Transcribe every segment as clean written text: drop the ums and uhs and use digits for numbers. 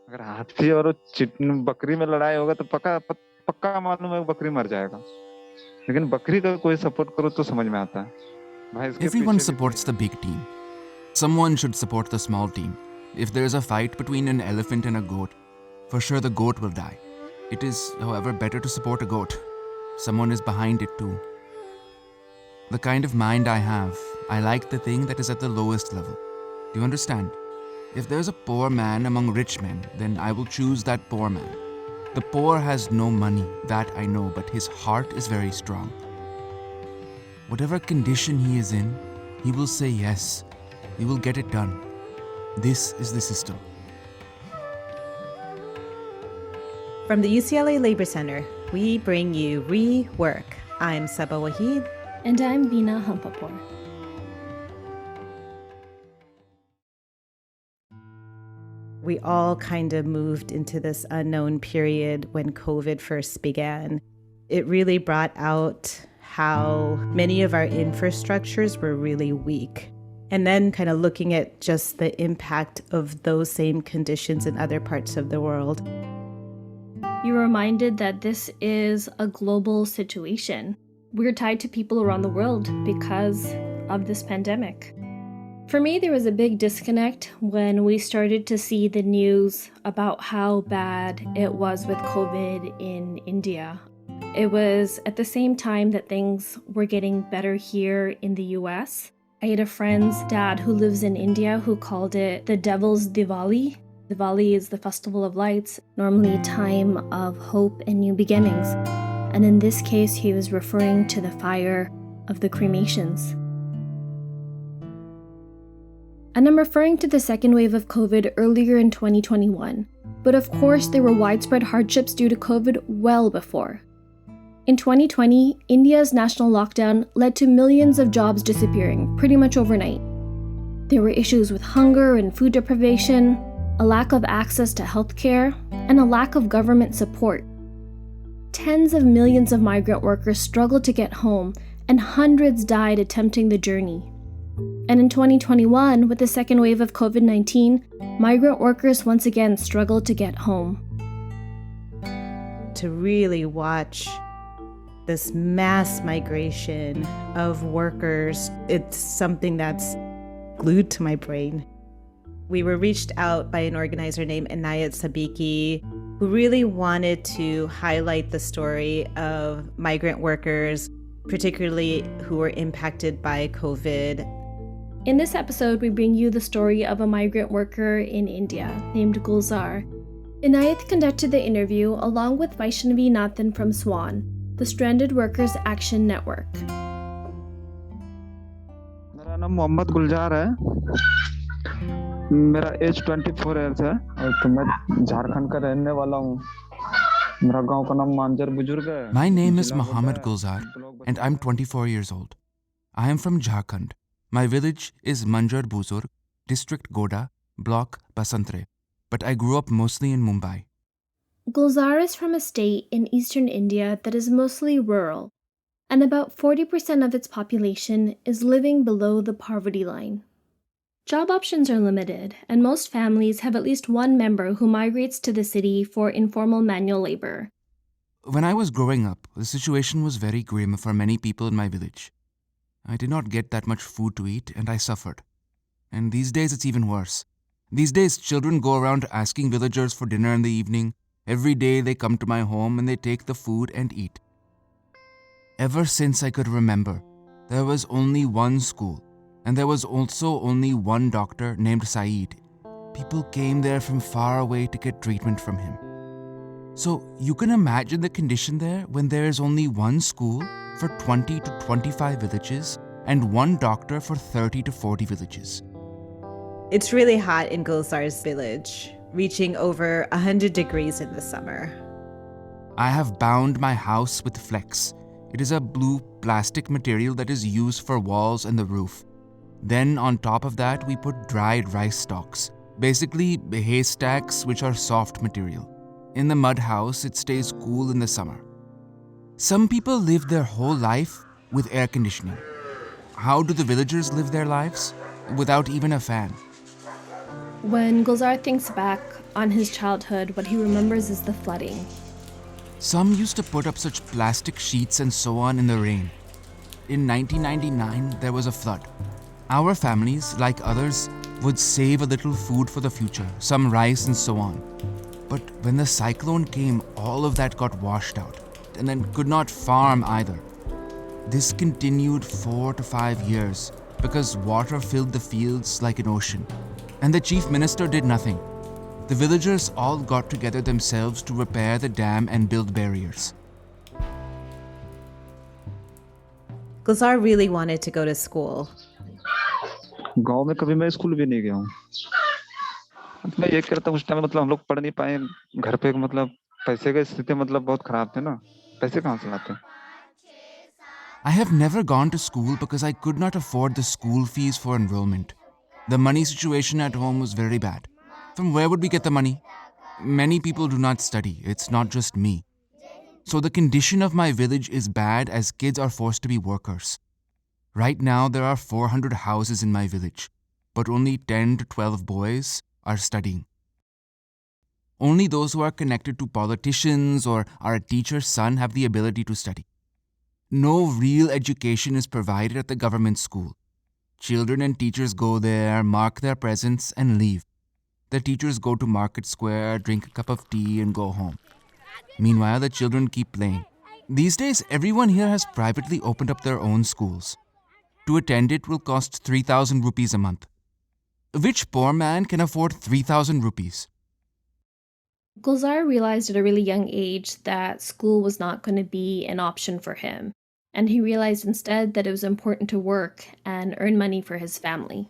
अगर हाथी और बकरी में लड़ाई होगा तो पक्का मालूम है बकरी मर जाएगा, लेकिन बकरी का कोई सपोर्ट करो तो समझ में आता है भाई इसके Everyone पीछे भी supports the big team. Someone should support the small team. If there is a fight between an elephant and a goat, for sure the goat will die. It is, however, better to support a goat. Someone is behind it too. The kind of mind I have, I like the thing that is at the lowest level. Do you understand? If there's a poor man among rich men, then I will choose that poor man. The poor has no money, that I know, but his heart is very strong. Whatever condition he is in, he will say yes. He will get it done. This is the system. From the UCLA Labor Center, we bring you Rework. I'm Saba Wahid. And I'm Veena Hampapur. We all kind of moved into this unknown period when COVID first began. It really brought out how many of our infrastructures were really weak. And then kind of looking at just the impact of those same conditions in other parts of the world. You're reminded that this is a global situation. We're tied to people around the world because of this pandemic. For me, there was a big disconnect when we started to see the news about how bad it was with COVID in India. It was at the same time that things were getting better here in the US. I had a friend's dad who lives in India who called it the Devil's Diwali. Diwali is the festival of lights, normally a time of hope and new beginnings. And in this case, he was referring to the fire of the cremations. And I'm referring to the second wave of COVID earlier in 2021. But of course, there were widespread hardships due to COVID well before. In 2020, India's national lockdown led to millions of jobs disappearing pretty much overnight. There were issues with hunger and food deprivation, a lack of access to healthcare, and a lack of government support. Tens of millions of migrant workers struggled to get home, and hundreds died attempting the journey. And in 2021, with the second wave of COVID-19, migrant workers once again struggled to get home. To really watch this mass migration of workers, it's something that's glued to my brain. We were reached out by an organizer named Inayat Sabiki, who really wanted to highlight the story of migrant workers, particularly who were impacted by COVID. In this episode, we bring you the story of a migrant worker in India named Gulzar. Inayat conducted the interview along with Vaishnavi Nathan from Shawn, the Stranded Workers Action Network. मेरा नाम मोहम्मद गुलजार है, मेरा as 24 years है और तो मैं झारखंड का रहने वाला हूँ। मेरा गांव का नाम मांजर बुजुर्ग है। My name is Mohammed Gulzar and I'm 24 years old. I am from Jharkhand. My village is Manjar Buzurg, district Goda, block Basantre, but I grew up mostly in Mumbai. Gulzar is from a state in eastern India that is mostly rural, and about 40% of its population is living below the poverty line. Job options are limited, and most families have at least one member who migrates to the city for informal manual labor. When I was growing up, the situation was very grim for many people in my village. I did not get that much food to eat, and I suffered. And these days it's even worse. These days, children go around asking villagers for dinner in the evening. Every day they come to my home and they take the food and eat. Ever since I could remember, there was only one school, and there was also only one doctor named Saeed. People came there from far away to get treatment from him. So you can imagine the condition there when there is only one school for 20 to 25 villages and one doctor for 30 to 40 villages. It's really hot in Gulzar's village, reaching over 100 degrees in the summer. I have bound my house with flex. It is a blue plastic material that is used for walls and the roof. Then on top of that, we put dried rice stalks, basically haystacks which are soft material. In the mud house, it stays cool in the summer. Some people live their whole life with air conditioning. How do the villagers live their lives? Without even a fan. When Gulzar thinks back on his childhood, what he remembers is the flooding. Some used to put up such plastic sheets and so on in the rain. In 1999, there was a flood. Our families, like others, would save a little food for the future, some rice and so on. But when the cyclone came, all of that got washed out, and then could not farm either. This continued 4 to 5 years because water filled the fields like an ocean, and the chief minister did nothing. The villagers all got together themselves to repair the dam and build barriers. Gulzar really wanted to go to school. गांव में कभी मैं school भी नहीं गया हूँ। मैं ये कहता हूँ उस टाइम मतलब हम लोग पढ़ नहीं पाए, घर पे मतलब पैसे की स्थिति मतलब बहुत खराब थे ना, पैसे कहाँ से लाते? I have never gone to school because I could not afford the school fees for enrollment. The money situation at home was very bad. From where would we get the money? Many people do not study, it's not just me. So the condition of my village is bad as kids are forced to be workers. Right now there are 400 houses in my village, but only 10 to 12 boys are studying. Only those who are connected to politicians or are a teacher's son have the ability to study. No real education is provided at the government school. Children and teachers go there, mark their presence, and leave. The teachers go to Market Square, drink a cup of tea, and go home. Meanwhile, the children keep playing. These days, everyone here has privately opened up their own schools. To attend it will cost 3,000 rupees a month. Which poor man can afford 3,000 rupees? Gulzar realized at a really young age that school was not going to be an option for him, and he realized instead that it was important to work and earn money for his family.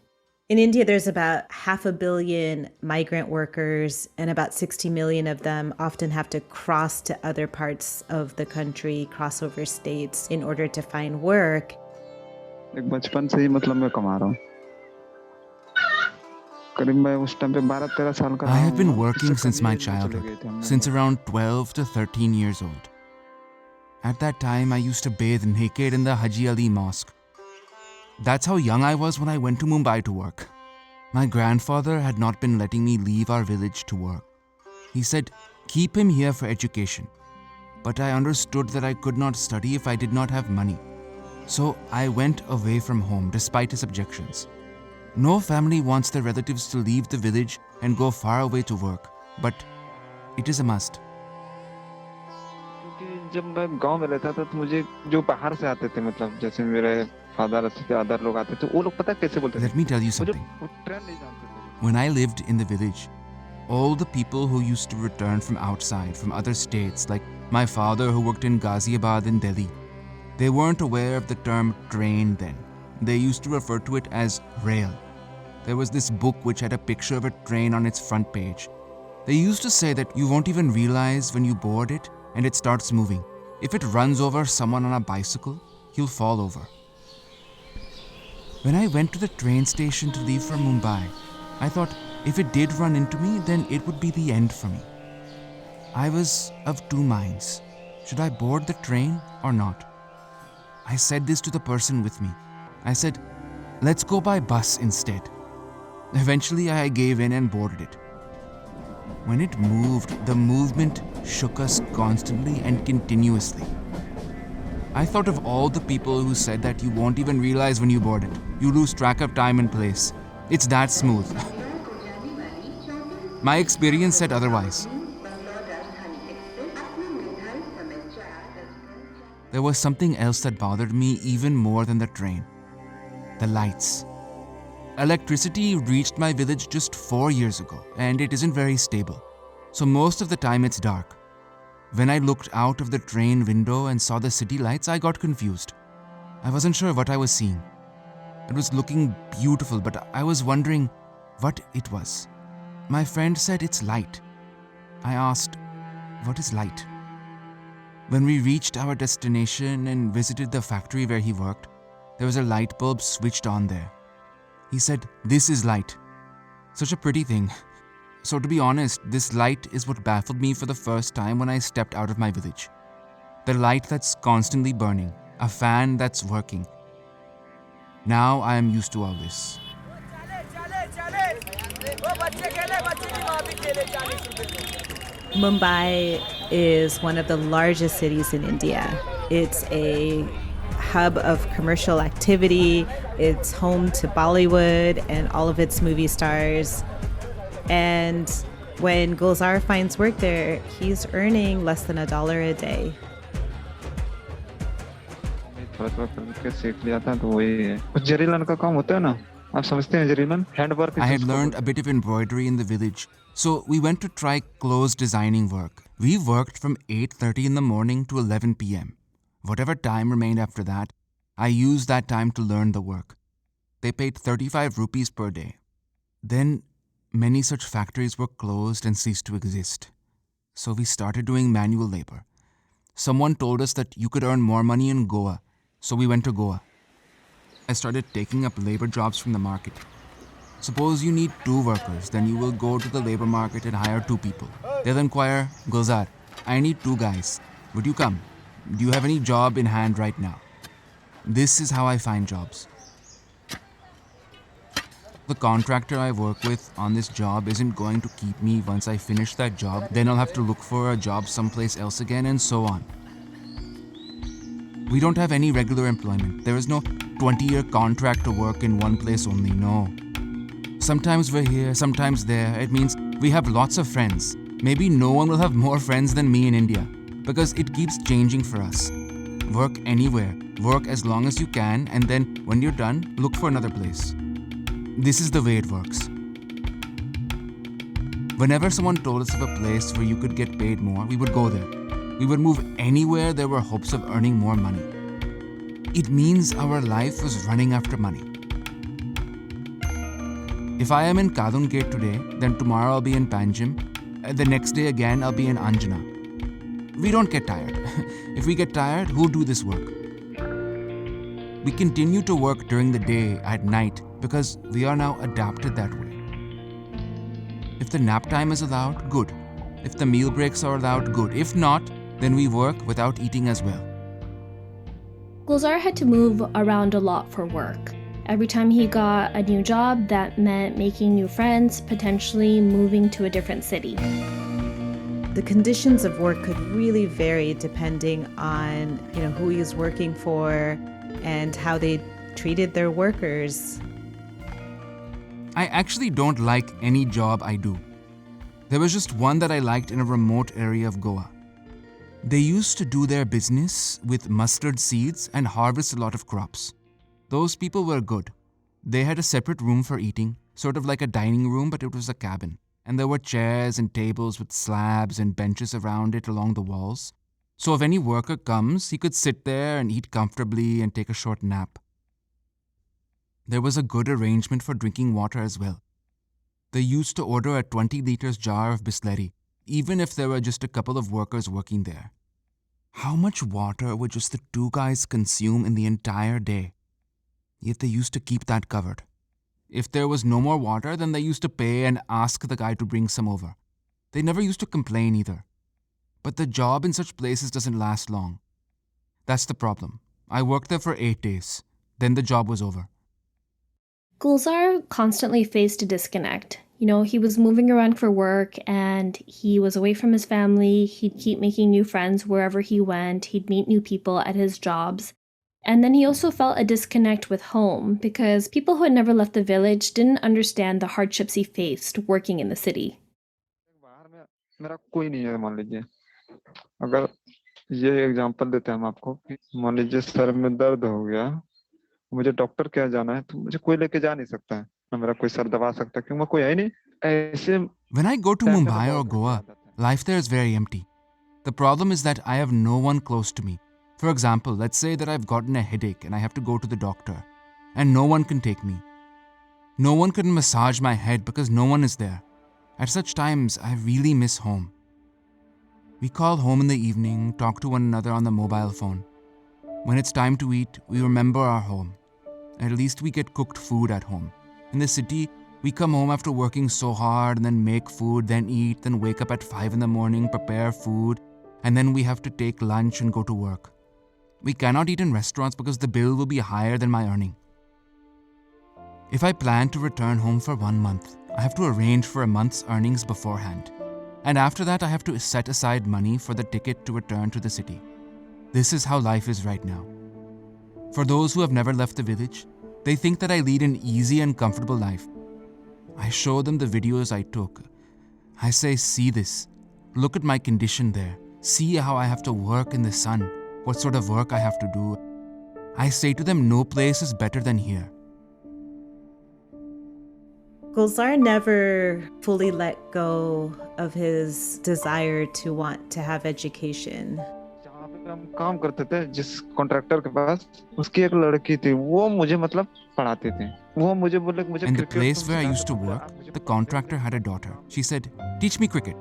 In India, there's about 500 million migrant workers, and about 60 million of them often have to cross to other parts of the country, cross over states, in order to find work. एक बचपन से ही मतलब मैं कमा रहा हूँ। करीब मैं उस टाइम पे 12-13 साल का I रहा have been हूँ। working इससे since कभी my नहीं चले childhood, गए थे हम लोग। since around 12 to 13 years old. At that time, I used to bathe naked in the Haji Ali Mosque. That's how young I was when I went to Mumbai to work. My grandfather had not been letting me leave our village to work. He said, keep him here for education. But I understood that I could not study if I did not have money. So I went away from home despite his objections. No family wants their relatives to leave the village and go far away to work, but it is a must. क्योंकि जब मैं गांव में रहता था तो मुझे जो बाहर से आते थे मतलब जैसे मेरे फादर थे अदर लोग आते थे वो लोग पता कैसे बोलते थे Let me tell you मुझे something. वो ट्रेंड नहीं जानते थे When I lived in the village, all the people who used to return from outside, from other states, like my father who worked in Ghaziabad in Delhi, they weren't aware of the term train then. They used to refer to it as rail. There was this book which had a picture of a train on its front page. They used to say that you won't even realize when you board it and it starts moving. If it runs over someone on a bicycle, he'll fall over. When I went to the train station to leave for Mumbai, I thought if it did run into me, then it would be the end for me. I was of two minds. Should I board the train or not? I said this to the person with me. I said, let's go by bus instead. Eventually, I gave in and boarded it. When it moved, the movement shook us constantly and continuously. I thought of all the people who said that you won't even realize when you board it. You lose track of time and place. It's that smooth. My experience said otherwise. There was something else that bothered me even more than the train. The lights. Electricity reached my village just 4 years ago, and it isn't very stable. So most of the time it's dark. When I looked out of the train window and saw the city lights, I got confused. I wasn't sure what I was seeing. It was looking beautiful, but I was wondering what it was. My friend said it's light. I asked, what is light? When we reached our destination and visited the factory where he worked, there was a light bulb switched on there. He said, this is light. Such a pretty thing. So to be honest, this light is what baffled me for the first time when I stepped out of my village. The light that's constantly burning, a fan that's working. Now I am used to all this. Mumbai is one of the largest cities in India. It's a hub of commercial activity. It's home to Bollywood and all of its movie stars. And when Gulzar finds work there, he's earning less than $1 a day. थोड़ा थोड़ा करके सीख लिया था तो वही है कुछ जरीलन का काम होता है ना आप समझते हैं जरीलन handwork I had learned a bit of embroidery in the village, so we went to try clothes designing work. We worked from 8:30 in the morning to 11 p.m. Whatever time remained after that, I used that time to learn the work. They paid 35 rupees per day. Then many such factories were closed and ceased to exist. So we started doing manual labor. Someone told us that you could earn more money in Goa, so we went to Goa. I started taking up labor jobs from the market. Suppose you need 2 workers, then you will go to the labor market and hire 2 people. They'll inquire, Gulzar, I need 2 guys. Would you come? Do you have any job in hand right now? This is how I find jobs. The contractor I work with on this job isn't going to keep me once I finish that job. Then I'll have to look for a job someplace else again and so on. We don't have any regular employment. There is no 20-year contract to work in one place only, no. Sometimes we're here, sometimes there. It means we have lots of friends. Maybe no one will have more friends than me in India because it keeps changing for us. Work anywhere, work as long as you can, and then when you're done, look for another place. This is the way it works. Whenever someone told us of a place where you could get paid more, we would go there. We would move anywhere there were hopes of earning more money. It means our life was running after money. If I am in Kadun Gate today, then tomorrow I'll be in Panjim, and the next day again I'll be in Anjana. We don't get tired. If we get tired, who'll do this work? We continue to work during the day, at night, because we are now adapted that way. If the nap time is allowed, good. If the meal breaks are allowed, good. If not, then we work without eating as well. Gulzar had to move around a lot for work. Every time he got a new job, that meant making new friends, potentially moving to a different city. The conditions of work could really vary depending on, who he was working for and how they treated their workers. I actually don't like any job I do. There was just one that I liked in a remote area of Goa. They used to do their business with mustard seeds and harvest a lot of crops. Those people were good. They had a separate room for eating, sort of like a dining room, but it was a cabin. And there were chairs and tables with slabs and benches around it along the walls. So if any worker comes, he could sit there and eat comfortably and take a short nap. There was a good arrangement for drinking water as well. They used to order a 20 liters jar of Bisleri, even if there were just a couple of workers working there. How much water would just the 2 guys consume in the entire day? Yet they used to keep that covered. If there was no more water, then they used to pay and ask the guy to bring some over. They never used to complain either. But the job in such places doesn't last long. That's the problem. I worked there for 8 days. Then the job was over. Gulzar constantly faced a disconnect. He was moving around for work and he was away from his family. He'd keep making new friends wherever he went. He'd meet new people at his jobs. And then he also felt a disconnect with home because people who had never left the village didn't understand the hardships he faced working in the city. मेरा कोई नहीं है मान लीजिए अगर ये example देते हैं हम आपको कि मान लीजिए सर में दर्द हो गया मुझे डॉक्टर क्या जाना है तो मुझे कोई लेके जा नहीं सकता है ना मेरा कोई सर दबा सकता क्योंकि मैं कोई है ही नहीं ऐसे When I go to Mumbai or Goa, life there is very empty. The problem is that I have no one close to me. For example, let's say that I've gotten a headache and I have to go to the doctor, and no one can take me. No one can massage my head because no one is there. At such times, I really miss home. We call home in the evening, talk to one another on the mobile phone. When it's time to eat, we remember our home. At least we get cooked food at home. In the city, we come home after working so hard and then make food, then eat, then wake up at 5 in the morning, prepare food, and then we have to take lunch and go to work. We cannot eat in restaurants because the bill will be higher than my earning. If I plan to return home for 1 month, I have to arrange for a month's earnings beforehand. And after that, I have to set aside money for the ticket to return to the city. This is how life is right now. For those who have never left the village, they think that I lead an easy and comfortable life. I show them the videos I took. I say, see this. Look at my condition there. See how I have to work in the sun, what sort of work I have to do. I say to them, no place is better than here. Gulzar never fully let go of his desire to want to have education. जहाँ पे हम काम करते थे जिस contractor के पास उसकी एक लड़की थी वो मुझे मतलब पढ़ाते थे वो मुझे बोले कि मुझे In the cricket place where I used to work, the contractor had a daughter. She said, teach me cricket.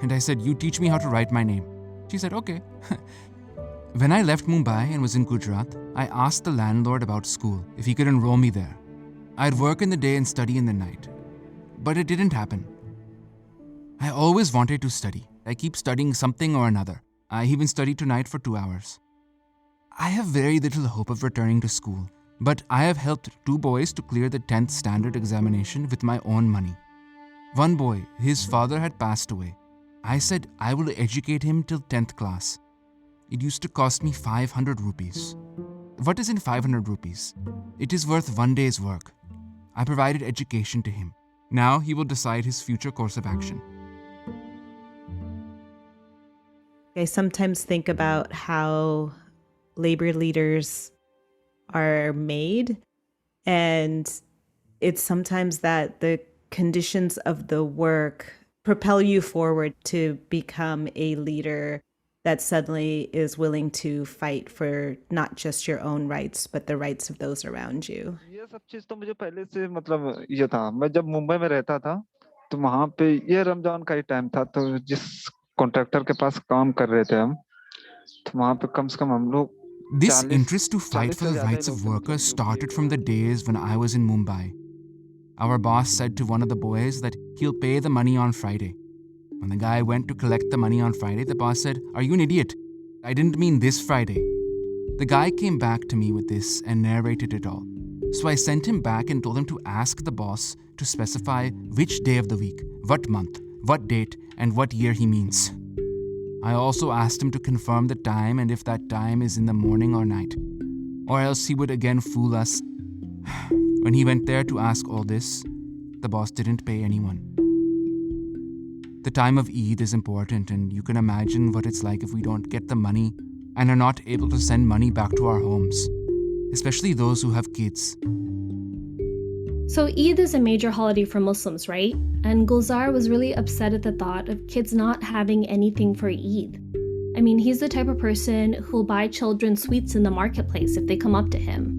And I said, you teach me how to write my name. She said, okay. When I left Mumbai and was in Gujarat, I asked the landlord about school, if he could enroll me there. I'd work in the day and study in the night. But it didn't happen. I always wanted to study. I keep studying something or another. I even studied tonight for 2 hours. I have very little hope of returning to school, but I have helped 2 boys to clear the 10th standard examination with my own money. One boy, his father had passed away. I said I will educate him till 10th class. It used to cost me 500 rupees. What is in 500 rupees? It is worth 1 day's work. I provided education to him. Now he will decide his future course of action. I sometimes think about how labor leaders are made, and it's sometimes that the conditions of the work propel you forward to become a leader that suddenly is willing to fight for not just your own rights, but the rights of those around you. ये सब चीज तो मुझे पहले से मतलब ये था मैं जब मुंबई में रहता था तो वहां पे ये रमजान का ही टाइम था तो जिस कॉन्ट्रैक्टर के पास काम कर रहे थे हम तो वहां पे कम से कम हम लोग This 40 interest to fight 40 for से the ज्यादा ही rights लोग of थे workers मतलब started from the days when I was in Mumbai. Our boss said to one of the boys that he'll pay the money on Friday. When the guy went to collect the money on Friday, the boss said, "Are you an idiot? I didn't mean this Friday." The guy came back to me with this and narrated it all. So I sent him back and told him to ask the boss to specify which day of the week, what month, what date, and what year he means. I also asked him to confirm the time and if that time is in the morning or night, or else he would again fool us. When he went there to ask all this, the boss didn't pay anyone. The time of Eid is important, and you can imagine what it's like if we don't get the money and are not able to send money back to our homes, especially those who have kids. So Eid is a major holiday for Muslims, right? And Gulzar was really upset at the thought of kids not having anything for Eid. I mean, he's the type of person who'll buy children sweets in the marketplace if they come up to him.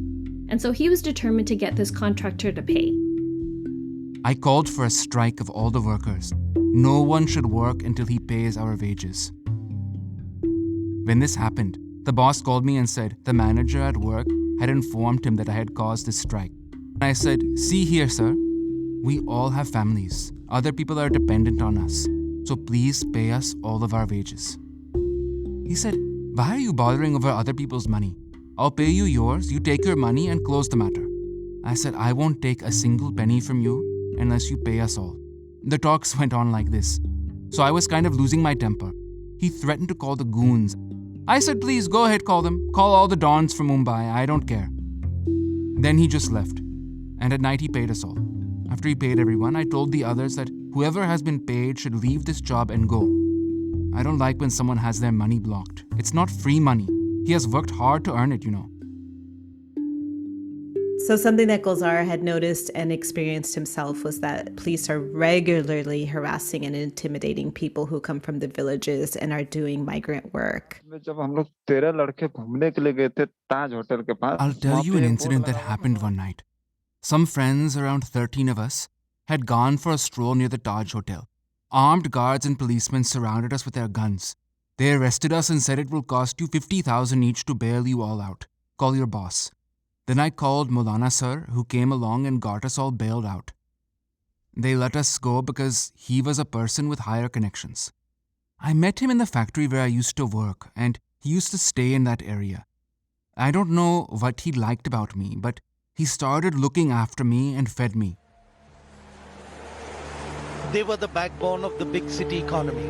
And so he was determined to get this contractor to pay. I called for a strike of all the workers. No one should work until he pays our wages. When this happened, the boss called me and said the manager at work had informed him that I had caused this strike. I said, "See here, sir, we all have families. Other people are dependent on us. So please pay us all of our wages." He said, "Why are you bothering over other people's money? I'll pay you yours, you take your money and close the matter." I said, "I won't take a single penny from you unless you pay us all." The talks went on like this. So I was kind of losing my temper. He threatened to call the goons. I said, "Please, go ahead, call them. Call all the dons from Mumbai, I don't care." Then he just left. And at night he paid us all. After he paid everyone, I told the others that whoever has been paid should leave this job and go. I don't like when someone has their money blocked. It's not free money. He has worked hard to earn it, you know. So something that Gulzar had noticed and experienced himself was that police are regularly harassing and intimidating people who come from the villages and are doing migrant work. जब हम लोग 13 लड़के घूमने के लिए गए थे ताज hotel के पास I'll tell वहाँ you पे an एक बोर्ड incident that लगा हुआ happened one night. Some friends, around 13 of us, had gone for a stroll near the Taj Hotel. Armed guards and policemen surrounded us with their guns. They arrested us and said it will cost you 50,000 each to bail you all out. Call your boss. Then I called Maulana sir, who came along and got us all bailed out. They let us go because he was a person with higher connections. I met him in the factory where I used to work, and he used to stay in that area. I don't know what he liked about me, but he started looking after me and fed me. They were the backbone of the big city economy.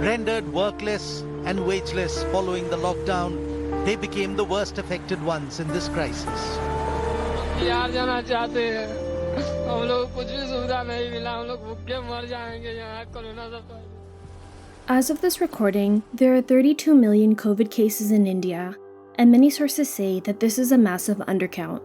Rendered workless and wageless following the lockdown, they became the worst affected ones in this crisis. Bihar जाना चाहते हैं हम लोग कुछ भी सुविधा नहीं मिला हम लोग भूखे मर जाएंगे यहाँ कोरोना से पहले As of this recording, there are 32 million COVID cases in India, and many sources say that this is a massive undercount.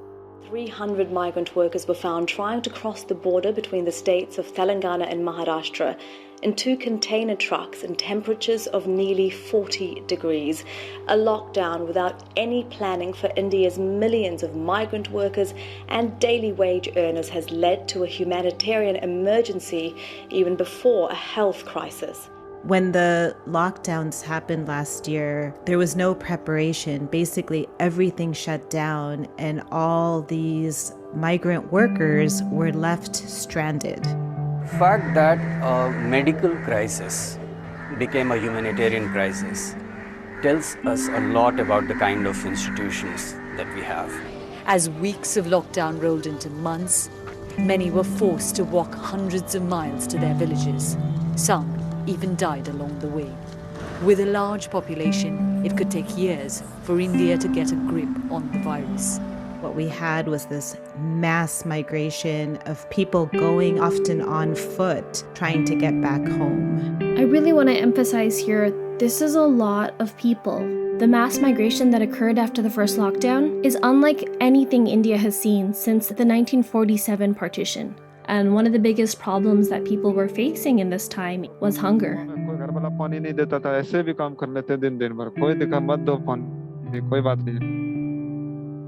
300 migrant workers were found trying to cross the border between the states of Telangana and Maharashtra in 2 container trucks in temperatures of nearly 40 degrees. A lockdown without any planning for India's millions of migrant workers and daily wage earners has led to a humanitarian emergency even before a health crisis. When the lockdowns happened last year, there was no preparation. Basically, everything shut down, and all these migrant workers were left stranded. The fact that a medical crisis became a humanitarian crisis tells us a lot about the kind of institutions that we have. As weeks of lockdown rolled into months, many were forced to walk hundreds of miles to their villages. Some even died along the way. With a large population, it could take years for India to get a grip on the virus. What we had was this mass migration of people going often on foot, trying to get back home. I really want to emphasize here, this is a lot of people. The mass migration that occurred after the first lockdown is unlike anything India has seen since the 1947 partition. And one of the biggest problems that people were facing in this time was hunger. कोई घर वाला पानी नहीं देता था ऐसे भी काम कर लेते दिन दिन भर कोई दिखा मत दो पानी कोई बात नहीं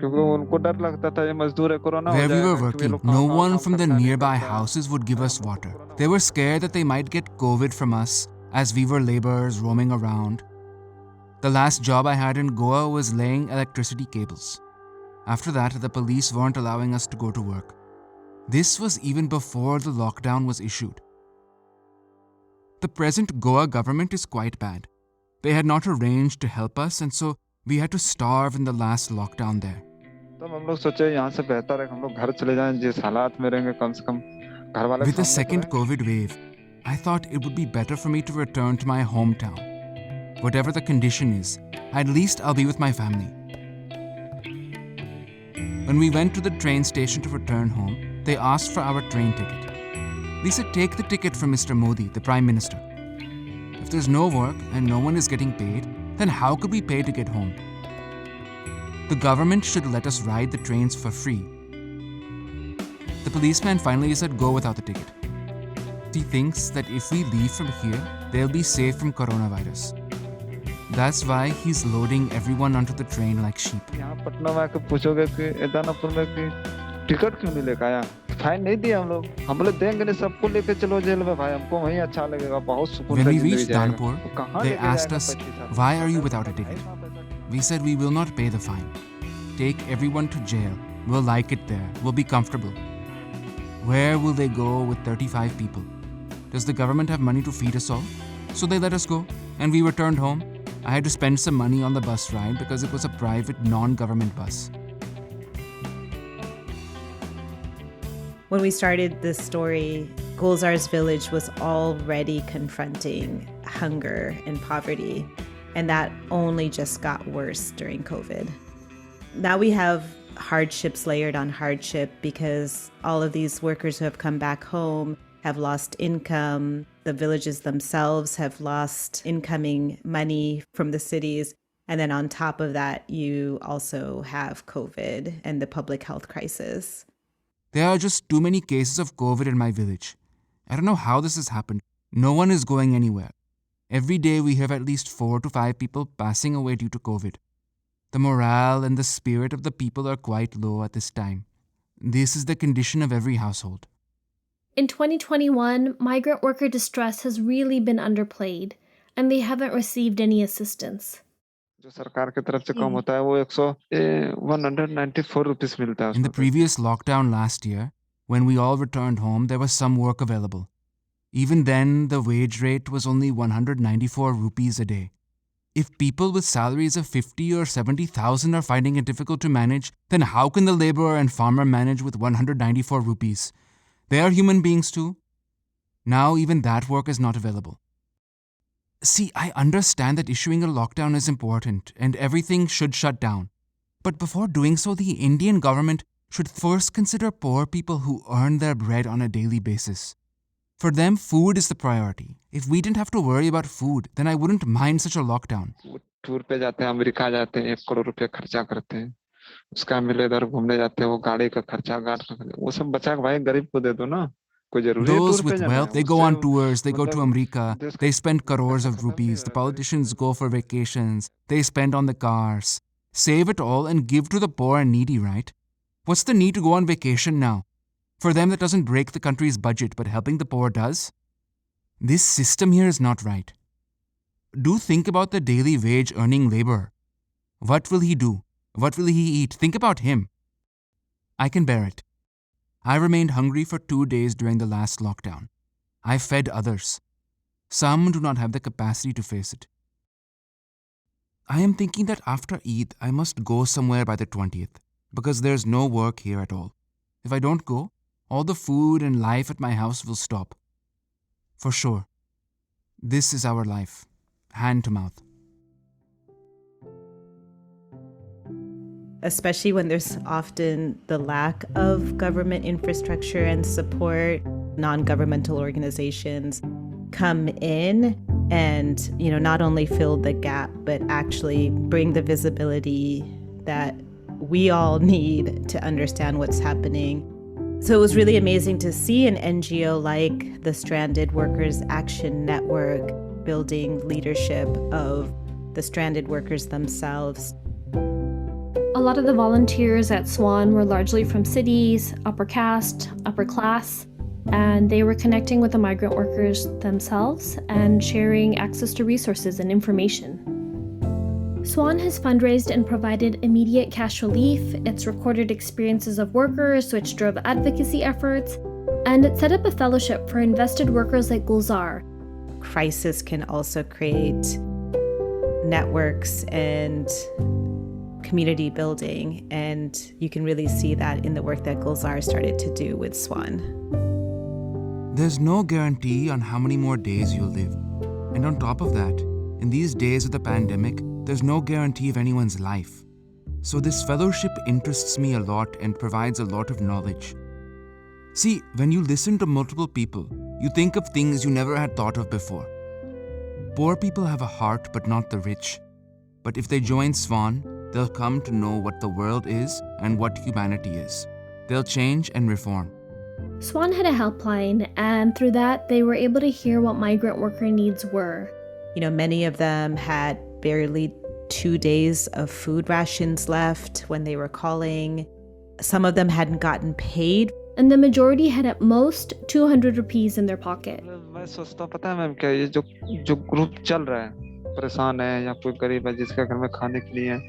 क्योंकि उनको डर लगता था ये मजदूर है कोरोना हो Where we जाएगा were working, no one from the nearby houses would give us water. They were scared that they might get COVID from us as we were laborers roaming around. The last job I had in Goa was laying electricity cables. After that, the police weren't allowing us to go to work. This was even before the lockdown was issued. The present Goa government is quite bad. They had not arranged to help us, and so we had to starve in the last lockdown there. तब हम लोग सोचे यहाँ से बेहतर है हम लोग घर चले जाएं जिस हालात में रहेंगे कम से कम घर वाले With the second COVID wave, I thought it would be better for me to return to my hometown. Whatever the condition is, at least I'll be with my family. When we went to the train station to return home, they asked for our train ticket. We said, take the ticket from Mr. Modi, the Prime Minister. If there's no work and no one is getting paid, then how could we pay to get home? The government should let us ride the trains for free. The policeman finally said, go without the ticket. He thinks that if we leave from here, they'll be safe from coronavirus. That's why he's loading everyone onto the train like sheep. यहाँ पटना में आके पूछोगे कि दानापुर में कि ticket क्यों नहीं लेकर आया फाइन नहीं दिया हम लोग देंगे नहीं सबको लेके चलो जेल में भाई हमको वहीं अच्छा लगेगा बहुत सुकून When we reached Danapur, they asked us, why are you without a ticket? We said we will not pay the fine. Take everyone to jail. We'll like it there. We'll be comfortable. Where will they go with 35 people? Does the government have money to feed us all? So they let us go, and we returned home. I had to spend some money on the bus ride because it was a private, non-government bus. When we started this story, Gulzar's village was already confronting hunger and poverty, and that only just got worse during COVID. Now we have hardships layered on hardship because all of these workers who have come back home have lost income. The villages themselves have lost incoming money from the cities. And then on top of that, you also have COVID and the public health crisis. There are just too many cases of COVID in my village. I don't know how this has happened. No one is going anywhere. Every day we have at least 4 to 5 people passing away due to COVID. The morale and the spirit of the people are quite low at this time. This is the condition of every household. In 2021, migrant worker distress has really been underplayed, and they haven't received any assistance. जो सरकार की तरफ से कम होता है वो 194 rupees मिलता है In the previous lockdown last year, when we all returned home, there was some work available. Even then, the wage rate was only 194 rupees a day. If people with salaries of 50 or 70,000 are finding it difficult to manage, then how can the laborer and farmer manage with 194 rupees? They are human beings too. Now even that work is not available. See, I understand that issuing a lockdown is important and everything should shut down. But before doing so, the Indian government should first consider poor people who earn their bread on a daily basis. For them, food is the priority. If we didn't have to worry about food, then I wouldn't mind such a lockdown. Tour पे जाते हैं, America जाते हैं, 1 करोड़ रुपया खर्चा करते हैं, उसका मिले इधर घूमने जाते हैं, वो गाड़ी का खर्चा, वो सब बचा के भाई गरीब को दे दो ना. Those with wealth, they go on tours, they go to America, they spend crores of rupees, the politicians go for vacations, they spend on the cars. Save it all and give to the poor and needy, right? What's the need to go on vacation now? For them, that doesn't break the country's budget, but helping the poor does? This system here is not right. Do think about the daily wage earning laborer. What will he do? What will he eat? Think about him. I can bear it. I remained hungry for 2 days during the last lockdown. I fed others. Some do not have the capacity to face it. I am thinking that after Eid, I must go somewhere by the 20th, because there's no work here at all. If I don't go, all the food and life at my house will stop. For sure. This is our life, hand to mouth. Especially when there's often the lack of government infrastructure and support, non-governmental organizations come in and, not only fill the gap, but actually bring the visibility that we all need to understand what's happening. So it was really amazing to see an NGO like the Stranded Workers Action Network building leadership of the stranded workers themselves. A lot of the volunteers at Swan were largely from cities, upper caste, upper class, and they were connecting with the migrant workers themselves and sharing access to resources and information. Swan has fundraised and provided immediate cash relief, it's recorded experiences of workers which drove advocacy efforts, and it set up a fellowship for invested workers like Gulzar. Crisis can also create networks and community building, and you can really see that in the work that Gulzar started to do with Swan. There's no guarantee on how many more days you'll live. And on top of that, in these days of the pandemic, there's no guarantee of anyone's life. So this fellowship interests me a lot and provides a lot of knowledge. See, when you listen to multiple people, you think of things you never had thought of before. Poor people have a heart but not the rich. But if they join Swan, they'll come to know what the world is and what humanity is. They'll change and reform. Swan had a helpline, and through that, they were able to hear what migrant worker needs were. Many of them had barely 2 days of food rations left when they were calling. Some of them hadn't gotten paid. And the majority had at most 200 rupees in their pocket. मैं सोचता पता है ma'am क्या ये जो group चल रहा है, परेशान है या कोई गरीब है जिसके घर में खाने के लिए है,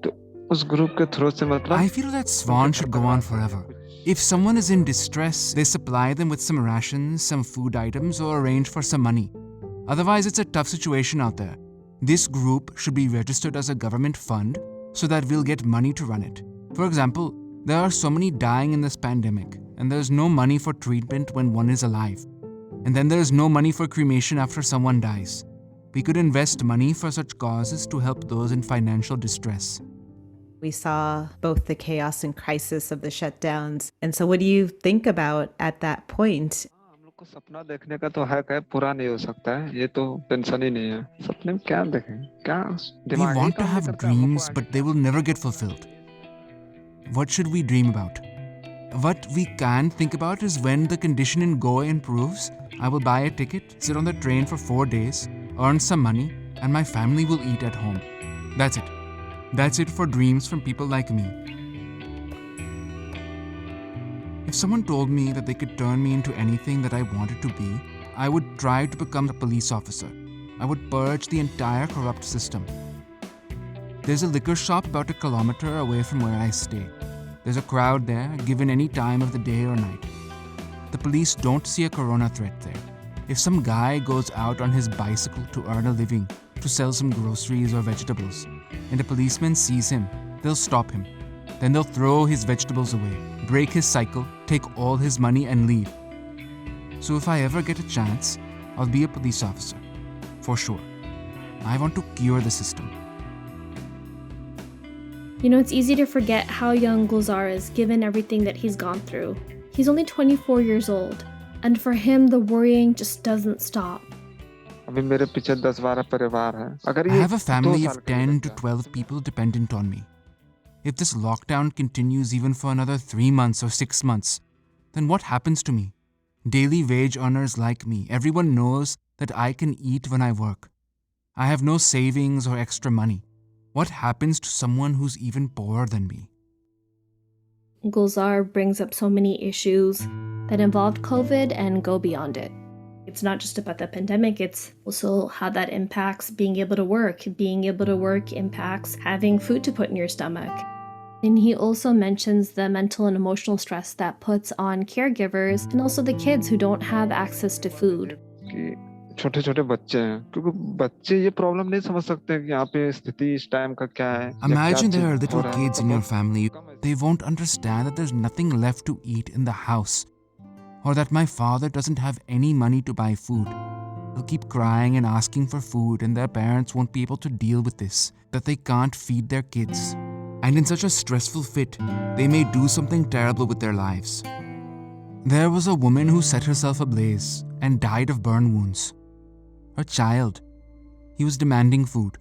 तो उस ग्रुप के थ्रू से मतलब I feel that Swan should go on forever. If someone is in distress, they supply them with some rations, some food items, or arrange for some money. Otherwise, it's a tough situation out there. This group should be registered as a government fund so that we'll get money to run it. For example, there are so many dying in this pandemic, and there's no money for treatment when one is alive. And then there's no money for cremation after someone dies. We could invest money for such causes to help those in financial distress. We saw both the chaos and crisis of the shutdowns. And so what do you think about at that point? हम लोग को सपना देखने का तो हक है, पूरा नहीं हो सकता है, ये तो टेंशन ही नहीं है. सपने में क्या देखें, क्या We दिमाग ही want to काम नहीं have करता, हम लोग dreams, को but they will never get fulfilled. What should we dream about? What we can think about is when the condition in Goa improves, I will buy a ticket, sit on the train for 4 days, earn some money, and my family will eat at home. That's it. That's it for dreams from people like me. If someone told me that they could turn me into anything that I wanted to be, I would try to become a police officer. I would purge the entire corrupt system. There's a liquor shop about 1 kilometer away from where I stay. There's a crowd there, given any time of the day or night. The police don't see a corona threat there. If some guy goes out on his bicycle to earn a living, to sell some groceries or vegetables, and a policeman sees him, they'll stop him. Then they'll throw his vegetables away, break his cycle, take all his money and leave. So if I ever get a chance, I'll be a police officer. For sure. I want to cure the system. You know, it's easy to forget how young Gulzar is given everything that he's gone through. He's only 24 years old, and for him, the worrying just doesn't stop. अभी मेरे पीछे 10-12 परिवार हैं. अगर I ये have a 2 family साल of के 10 to बच्चा- 12 people dependent on me. If this lockdown continues even for another 3 months or 6 months, then what happens to me? Daily wage earners like me, everyone knows that I can eat when I work. I have no savings or extra money. What happens to someone who's even poorer than me? Gulzar brings up so many issues that involved COVID and go beyond it. It's not just about the pandemic, it's also how that impacts being able to work. Being able to work impacts having food to put in your stomach. And he also mentions the mental and emotional stress that puts on caregivers and also the kids who don't have access to food. कि छोटे छोटे बच्चे हैं, क्योंकि बच्चे ये problem नहीं समझ सकते हैं कि यहाँ पे स्थिति इस टाइम का क्या है. या क्या Imagine चीज़ there are हो little रहा है. kids in your family. They won't understand that there's nothing left to eat in the house, or that my father doesn't have any money to buy food. They'll keep crying and asking for food, and their parents won't be able to deal with this, that they can't feed their kids. And in such a stressful fit, they may do something terrible with their lives. There was a woman who set herself ablaze and died of burn wounds. Her child, he was demanding food.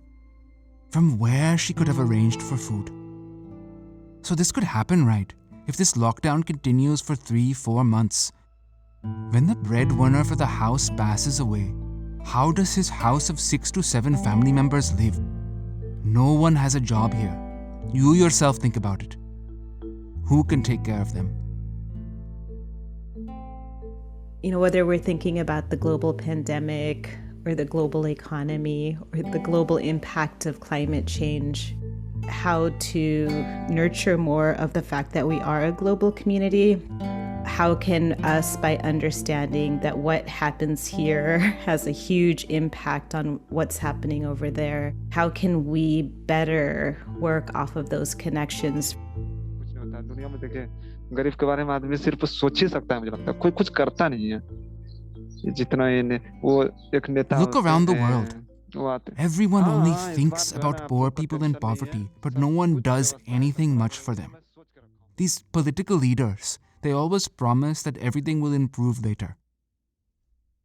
From where she could have arranged for food? So this could happen, right? If this lockdown continues for 3-4 months. When the breadwinner for the house passes away, how does his house of 6 to 7 family members live? No one has a job here. You yourself think about it. Who can take care of them? You know, whether we're thinking about the global pandemic or the global economy or the global impact of climate change, how to nurture more of the fact that we are a global community. How can us, by understanding that what happens here has a huge impact on what's happening over there, how can we better work off of those connections? कुछ नहीं होता है दुनिया में. देखिए, गरीब के बारे में आदमी सिर्फ सोच ही सकता है. मुझे लगता है कोई कुछ करता नहीं है. ये जितना ये वो एक नेता Look around the होते हैं, world. वो आते हैं. Everyone हाँ, only हाँ, इस thinks बात में about मैं poor आपको people in protection नहीं poverty, है. but no one does anything much for them. These political leaders, they always promise that everything will improve later.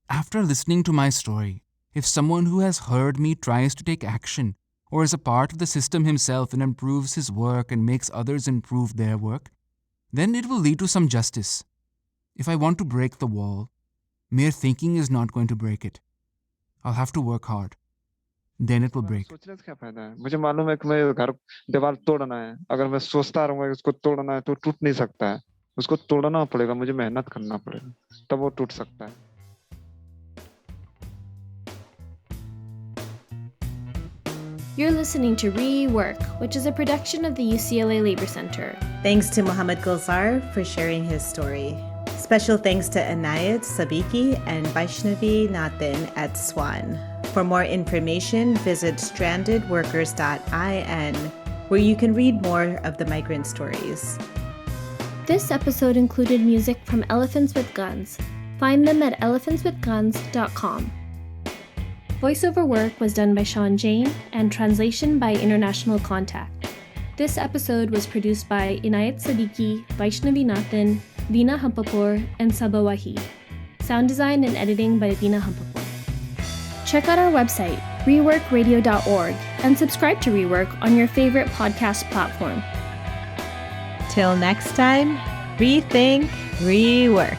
After listening to my story, if someone who has heard me tries to take action or is a part of the system himself and improves his work and makes others improve their work, then it will lead to some justice. If I want to break the wall, mere thinking is not going to break it. I'll have to work hard. Then it will break. सोचने से क्या फायदा है? मुझे मालूम है कि मैं घर दीवार तोड़ना है. अगर मैं सोचता रहूंगा कि उसको तोड़ना है तो टूट नहीं सकता है. उसको तोड़ना पड़ेगा, मुझे मेहनत करना पड़ेगा, तब वो टूट सकता है. You're listening to Rework, which is a production of the UCLA Labor Center. Thanks to Mohammed Gulzar for sharing his story. Special thanks to Anayat Sabiki and Vaishnavi Nathan at Swan. For more information, visit strandedworkers.in, where you can read more of the migrant stories. This episode included music from Elephants with Guns. Find them at elephantswithguns.com. Voiceover work was done by Shawn, Jain, and translation by International Contact. This episode was produced by Inayat Siddiqui, Vaishnavi Nathan, Veena Hampapur, and Saba Wahid. Sound design and editing by Veena Hampapur. Check out our website, reworkradio.org, and subscribe to Rework on your favorite podcast platform. Till next time, rethink, rework.